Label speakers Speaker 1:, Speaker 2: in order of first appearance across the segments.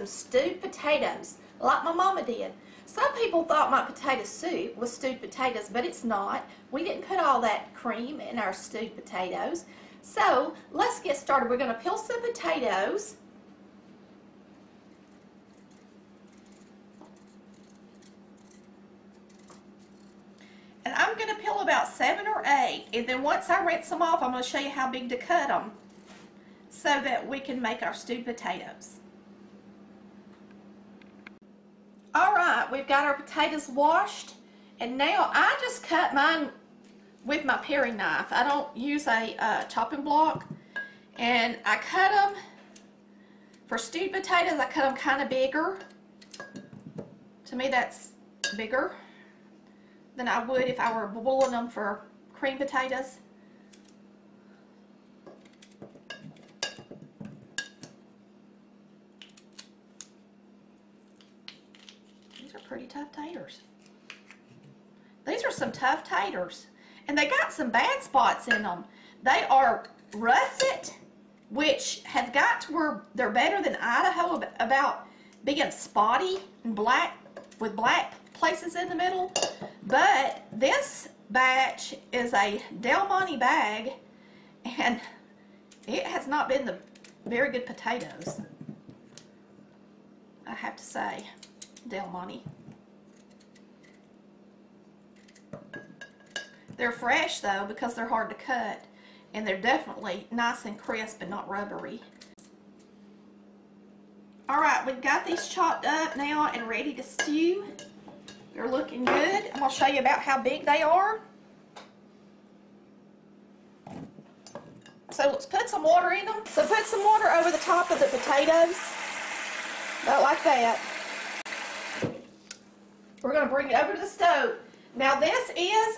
Speaker 1: some stewed potatoes, like my mama did. Some people thought my potato soup was stewed potatoes, but it's not. We didn't put all that cream in our stewed potatoes. So let's get started. We're going to peel some potatoes. And I'm going to peel about 7 or 8, and then once I rinse them off, I'm going to show you how big to cut them so that we can make our stewed potatoes. Alright, we've got our potatoes washed, and now I just cut mine with my paring knife. I don't use a chopping block, and I cut them, for stewed potatoes, I cut them kind of bigger. To me, that's bigger than I would if I were boiling them for cream potatoes. These are pretty tough taters. These are some tough taters, and they got some bad spots in them. They are russet, which have got to where they're better than Idaho about being spotty and black with black places in the middle. But this batch is a Del Monte bag, and it has not been the very good potatoes, I have to say. Del Monte. They're fresh though, because they're hard to cut, and they're definitely nice and crisp and not rubbery. Alright, we've got these chopped up now and ready to stew. They're looking good. I'm going to show you about how big they are. So let's put some water in them. So put some water over the top of the potatoes. About like that. We're going to bring it over to the stove. Now this is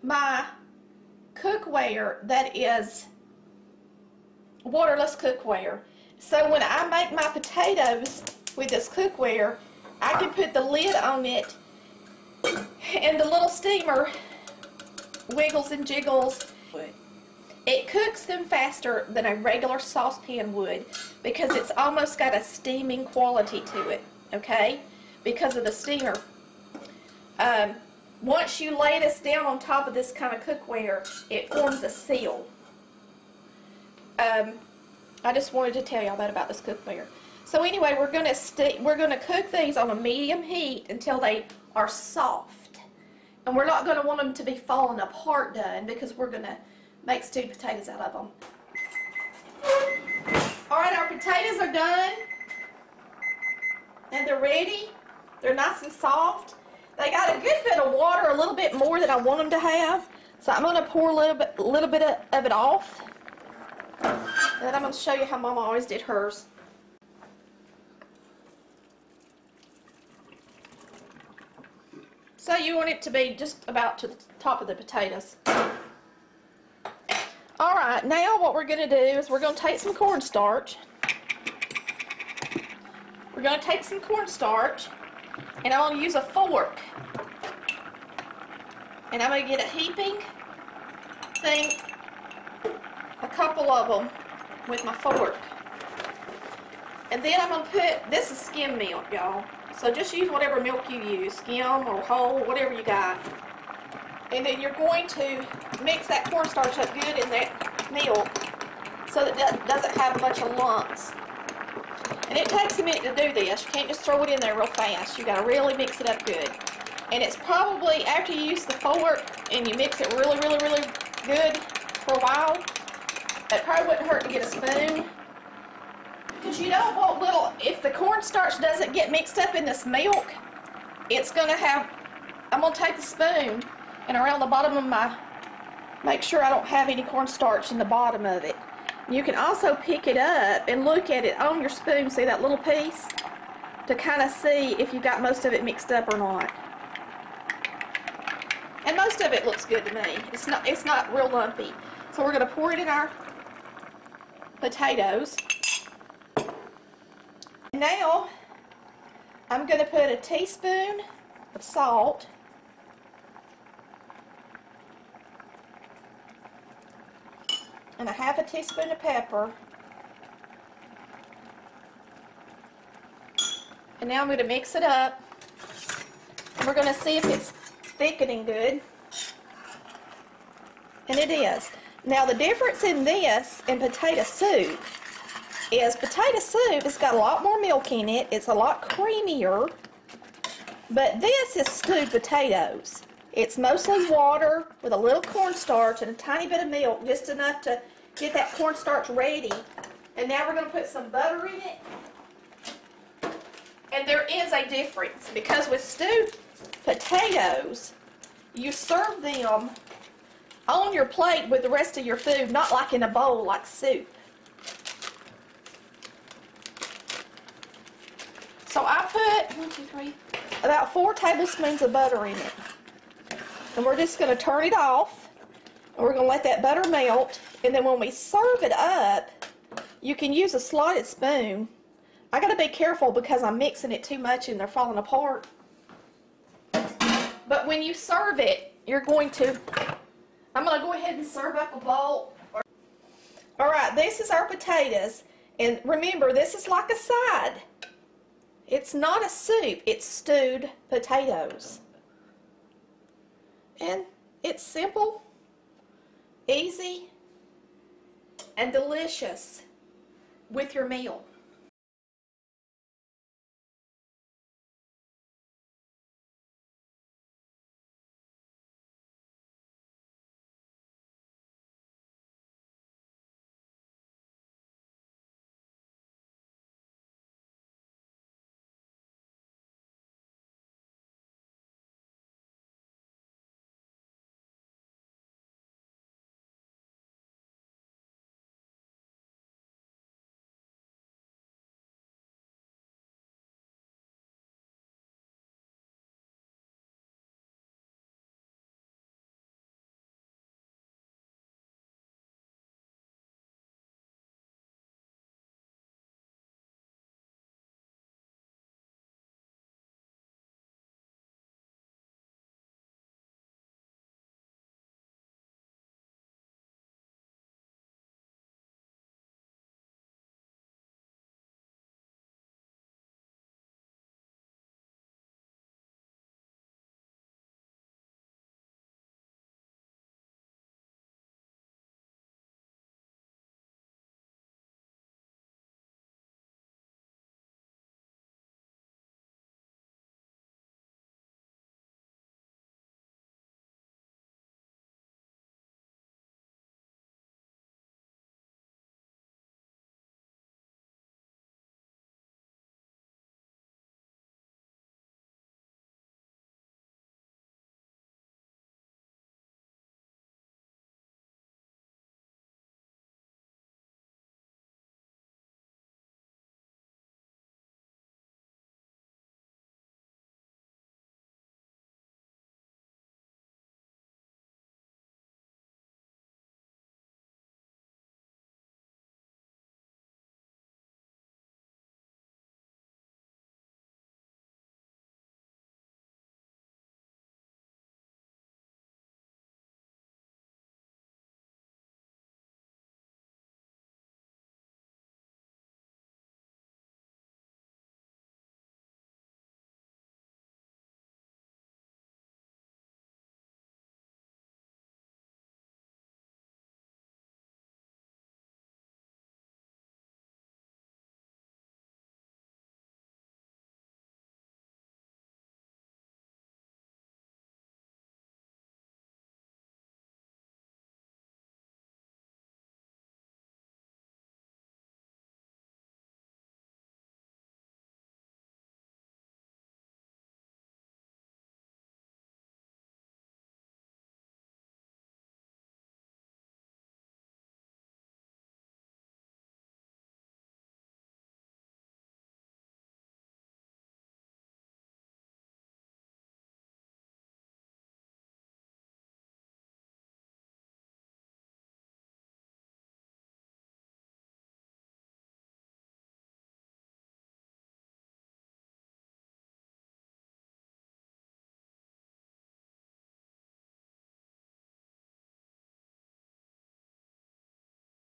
Speaker 1: my cookware that is waterless cookware. So when I make my potatoes with this cookware, I can put the lid on it, and the little steamer wiggles and jiggles. It cooks them faster than a regular saucepan would, because it's almost got a steaming quality to it, okay? Because of the steamer. Once you lay this down on top of this kind of cookware, it forms a seal. I just wanted to tell y'all that about this cookware. So anyway, we're gonna cook these on a medium heat until they are soft, and we're not gonna want them to be falling apart done, because we're gonna make stewed potatoes out of them. All right, our potatoes are done, and they're ready. They're nice and soft. They got a good bit of water, a little bit more than I want them to have. So I'm gonna pour a little bit of it off. And then I'm going to show you how Mama always did hers. So you want it to be just about to the top of the potatoes. Alright, now what we're going to do is we're going to take some cornstarch. We're going to take some cornstarch, and I'm going to use a fork. And I'm going to get a heaping thing, a couple of them, with my fork. And then I'm going to put, this is skim milk, y'all. So just use whatever milk you use, skim or whole, whatever you got. And then you're going to mix that cornstarch up good in that milk so that it doesn't have a bunch of lumps. And it takes a minute to do this. You can't just throw it in there real fast. You got to really mix it up good. And it's probably, after you use the fork and you mix it really, really, really good for a while, it probably wouldn't hurt to get a spoon. Because you don't want little, if the cornstarch doesn't get mixed up in this milk, it's going to have, I'm going to take the spoon and around the bottom of my, make sure I don't have any cornstarch in the bottom of it. You can also pick it up and look at it on your spoon, see that little piece, to kind of see if you got most of it mixed up or not. And most of it looks good to me. It's not real lumpy. So we're going to pour it in our potatoes. Now I'm going to put a teaspoon of salt, and a half a teaspoon of pepper. And now I'm going to mix it up. And we're going to see if it's thickening good. And it is. Now the difference in this and potato soup is potato soup has got a lot more milk in it. It's a lot creamier. But this is stewed potatoes. It's mostly water with a little cornstarch and a tiny bit of milk, just enough to get that cornstarch ready. And now we're going to put some butter in it. And there is a difference because with stewed potatoes, you serve them on your plate with the rest of your food, not like in a bowl like soup. So I put 1, 2, 3, about 4 tablespoons of butter in it. And we're just going to turn it off. And we're going to let that butter melt. And then when we serve it up, you can use a slotted spoon. I got to be careful because I'm mixing it too much and they're falling apart. But when you serve it, you're going to, I'm going to go ahead and serve up a bowl. Alright, this is our potatoes. And remember, this is like a side. It's not a soup, it's stewed potatoes. And it's simple, easy, and delicious with your meal.